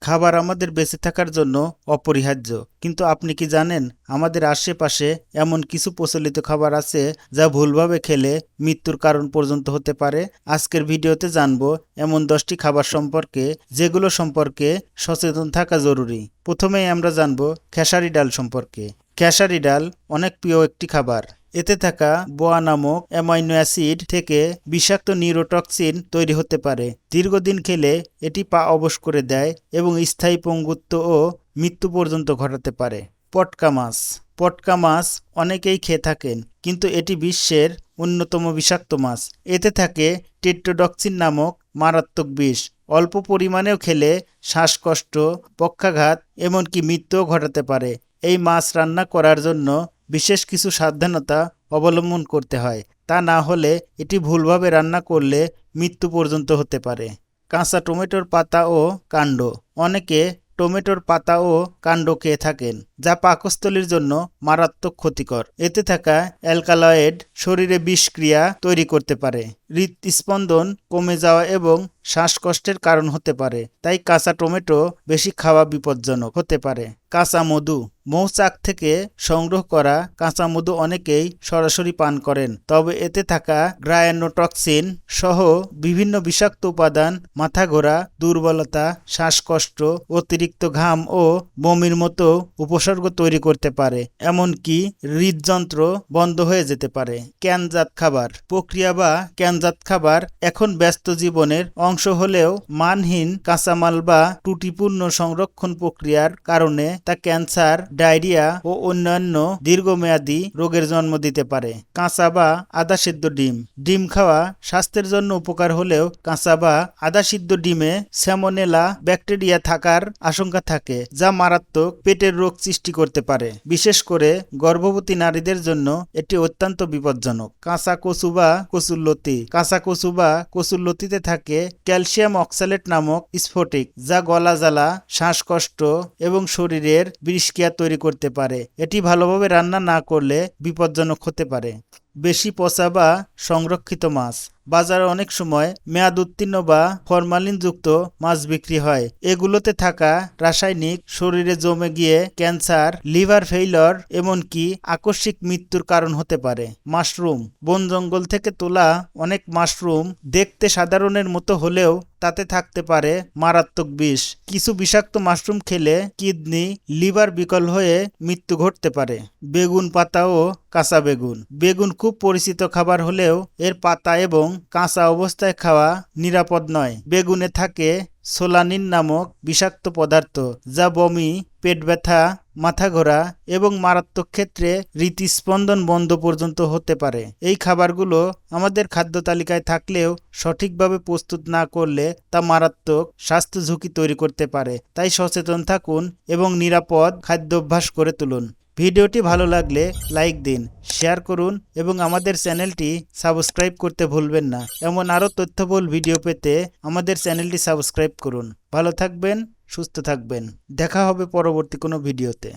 খাবার আমাদের বেঁচে থাকার জন্য অপরিহার্য, কিন্তু আপনি কি জানেন আমাদের আশেপাশে এমন কিছু প্রচলিত খাবার আছে যা ভুলভাবে খেলে মৃত্যুর কারণ পর্যন্ত হতে পারে। আজকের ভিডিওতে জানবো এমন 10টি খাবার সম্পর্কে যেগুলো সম্পর্কে সচেতন থাকা জরুরি। প্রথমেই আমরা জানবো খেসারি ডাল সম্পর্কে। খেসারি ডাল অনেক প্রিয় একটি খাবার। এতে থাকা বোয়া নামক অ্যামাইনো অ্যাসিড থেকে বিষাক্ত নিউরোটক্সিন তৈরি হতে পারে। দীর্ঘদিন খেলে এটি পা অবশ করে দেয় এবং স্থায়ী পঙ্গুত্ব ও মৃত্যু পর্যন্ত ঘটাতে পারে। পটকা মাছ। পটকা মাছ অনেকেই খেয়ে থাকেন, কিন্তু এটি বিশ্বের অন্যতম বিষাক্ত মাছ। এতে থাকে টেট্রোডক্সিন নামক মারাত্মক বিষ। অল্প পরিমাণেও খেলে শ্বাসকষ্ট, পক্ষাঘাত এমনকি মৃত্যুও ঘটাতে পারে। এই মাছ রান্না করার জন্য বিশেষ কিছু সাবধানতা অবলম্বন করতে হয়, তা না হলে এটি ভুলভাবে রান্না করলে মৃত্যু পর্যন্ত হতে পারে। কাঁচা টমেটোর পাতা ও কাণ্ড। অনেকে টমেটোর পাতা ও কাণ্ড খেয়ে থাকেন, যা পাকস্থলীর জন্য মারাত্মক ক্ষতিকর। এতে থাকা অ্যালকালয়েড শরীরে বিষক্রিয়া তৈরি করতে পারে, হৃদস্পন্দন কমে যাওয়া এবং শ্বাসকষ্টের কারণ হতে পারে। তাই কাঁচা টমেটো বেশি খাওয়া বিপজ্জনক হতে পারে। কাঁচা মধু। মৌচাক থেকে সংগ্রহ করা কাঁচা মধু অনেকেই সরাসরি পান করেন, তবে এতে থাকা গ্রায়ানোটক্সিন সহ বিভিন্ন বিষাক্ত উপাদান মাথা ঘোরা, দুর্বলতা, শ্বাসকষ্ট, অতিরিক্ত ঘাম ও বমির মতো উপসর্গ তৈরি করতে পারে, এমনকি হৃদযন্ত্র বন্ধ হয়ে যেতে পারে। ক্যানজাত খাবার। প্রক্রিয়া বা ক্যানজাত খাবার এখন ব্যস্ত জীবনের অংশ হলেও মানহীন কাঁচামাল বা ত্রুটিপূর্ণ সংরক্ষণ প্রক্রিয়ার কারণে তা ক্যান্সার, ডায়রিয়া ও অন্যান্য দীর্ঘমেয়াদী রোগের জন্ম দিতে পারে। কাঁচা বা আধা সিদ্ধ ডিম। ডিম খাওয়া স্বাস্থ্যের জন্য উপকার হলেও কাঁচা বা আধা সিদ্ধ ডিমে স্যামোনেলা ব্যাকটেরিয়া থাকার আশঙ্কা থাকে, যা মারাত্মক পেটের রোগ সৃষ্টি করতে পারে। বিশেষ করে গর্ভবতী নারীদের জন্য এটি অত্যন্ত বিপজ্জনক। কাঁচা কচু বা কচুরলতি। কাঁচা কচু বা কচুরলতিতে থাকে ক্যালসিয়াম অক্সালেট নামক স্ফটিক, যা গলা জ্বালা, শ্বাসকষ্ট এবং শরীরের বিষক্রিয়া তৈরি করতে পারে। এটি ভালোভাবে রান্না না করলে বিপজ্জনক হতে পারে। বেশি পচা বা সংরক্ষিত মাছ। বাজারে অনেক সময় মেয়াদ উত্তীর্ণ বা ফরমালিনযুক্ত মাছ বিক্রি হয়। এগুলোতে থাকা রাসায়নিক শরীরে জমে গিয়ে ক্যান্সার, লিভার ফেইলর এমনকি আকস্মিক মৃত্যুর কারণ হতে পারে। মাশরুম। বন জঙ্গল থেকে তোলা অনেক মাশরুম দেখতে সাধারণের মতো হলেও তাতে থাকতে পারে মারাত্মক বিষ। কিছু বিষাক্ত মাশরুম খেলে কিডনি, লিভার বিকল হয়ে মৃত্যু ঘটতে পারে। বেগুন পাতা ও কাঁচা বেগুন। বেগুন খুব পরিচিত খাবার হলেও এর পাতা এবং কাঁচা অবস্থায় খাওয়া নিরাপদ নয়। বেগুনে থাকে সোলানিন নামক বিষাক্ত পদার্থ, যা বমি, পেট ব্যথা, মাথা ঘোরা এবং মারাত্মক ক্ষেত্রে হৃদস্পন্দন বন্ধ পর্যন্ত হতে পারে। এই খাবারগুলো আমাদের খাদ্য তালিকায় থাকলেও সঠিকভাবে প্রস্তুত না করলে তা মারাত্মক স্বাস্থ্য ঝুঁকি তৈরি করতে পারে। তাই সচেতন থাকুন এবং নিরাপদ খাদ্যাভ্যাস করে তুলুন। ভিডিওটি ভালো লাগলে লাইক দিন, শেয়ার করুন এবং আমাদের চ্যানেলটি সাবস্ক্রাইব করতে ভুলবেন না। এমন আরও তথ্যবহুল ভিডিও পেতে আমাদের চ্যানেলটি সাবস্ক্রাইব করুন। ভালো থাকবেন, সুস্থ থাকবেন। দেখা হবে পরবর্তী কোনো ভিডিওতে।